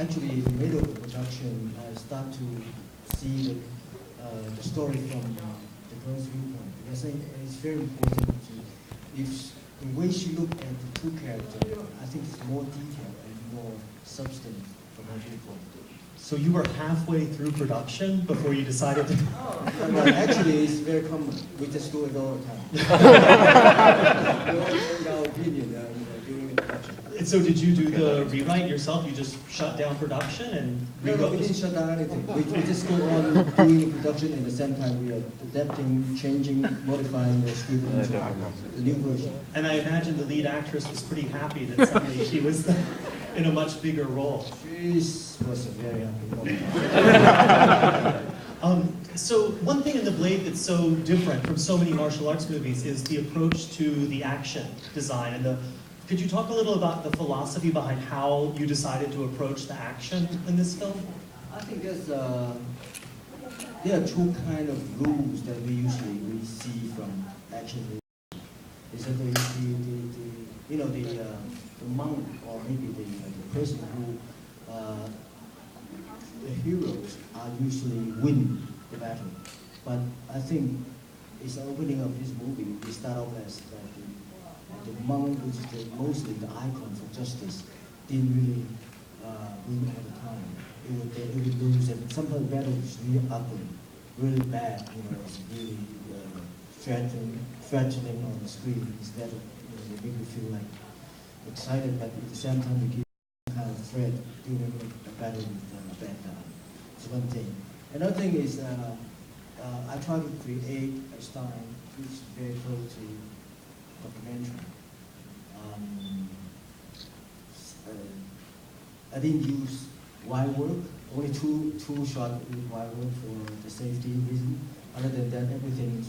actually, in the middle of the production, I start to see the story from the girl's viewpoint. Because I think it's very important to, if the way she looked at the two characters, I think it's more detailed and more substance from her viewpoint. So you were halfway through production before you decided to... Well, actually, it's very common. We just do it all the time. We all change our opinion during the production. And so did you do the rewrite yourself? You just shut down production and rewrote? No, we didn't shut down anything. We just go on doing the production, and at the same time we are adapting, changing, modifying the script into the new version. And I imagine the lead actress was pretty happy that suddenly she was in a much bigger role. She was a very happy woman. So one thing in The Blade that's so different from so many martial arts movies is the approach to the action design. And could you talk a little about the philosophy behind how you decided to approach the action in this film? I think there are two kind of rules that we usually see from action movies. Is that the monk, or maybe the person who the heroes are usually win the battle. But I think it's the opening of this movie. We start off as the monk, which is mostly the icon for justice, didn't really win all the time. It would lose, and sometimes the battle is really ugly, really bad. It's really threatening on the screen. Instead of they make you feel like excited, but at the same time they give some kind of threat during the battle with the bad guy. It's one thing. Another thing is I try to create a style which is very close to documentary. I didn't use wire work, only two shots with wire work for the safety reason. Other than that, everything is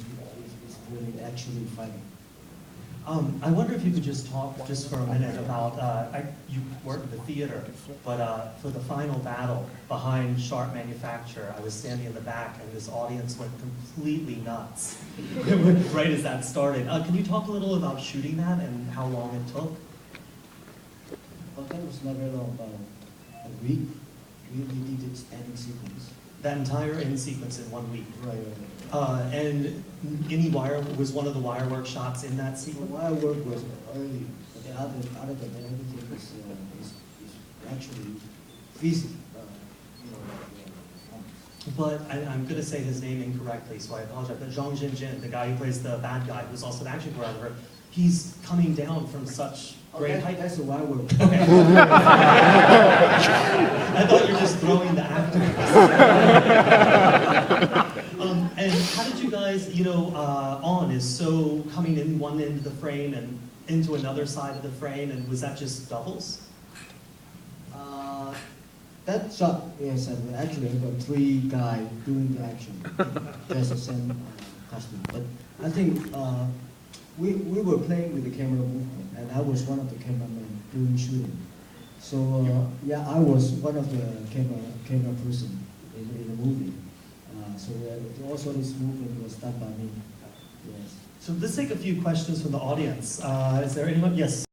really actually fighting. I wonder if you could just talk just for a minute about, you work at the theater, but for the final battle behind Sharp Manufacture, I was standing in the back and this audience went completely nuts right as that started. Can you talk a little about shooting that and how long it took? Well, that was not very long, about a week. We did this ending sequence. That entire end sequence in 1 week? Right. And was one of the wire work shots in that sequence? The wire work was early, but the other than that, everything is actually feasible. But I'm going to say his name incorrectly, so I apologize. But Zhang Jinjin, the guy who plays the bad guy, who's also an action choreographer, he's coming down from such great height. That's the wire work. Okay. I thought you were just throwing the actors. And how did you guys, On is so coming in one end of the frame and into another side of the frame, and was that just doubles? That shot, yes, actually I've got three guys doing the action. Just the same costume. But I think we were playing with the camera movement, and I was one of the cameramen doing shooting. So yeah, I was one of the camera person in the movie. So also this movement was done by me. Yes. So let's take a few questions from the audience. Is there anyone? Yes.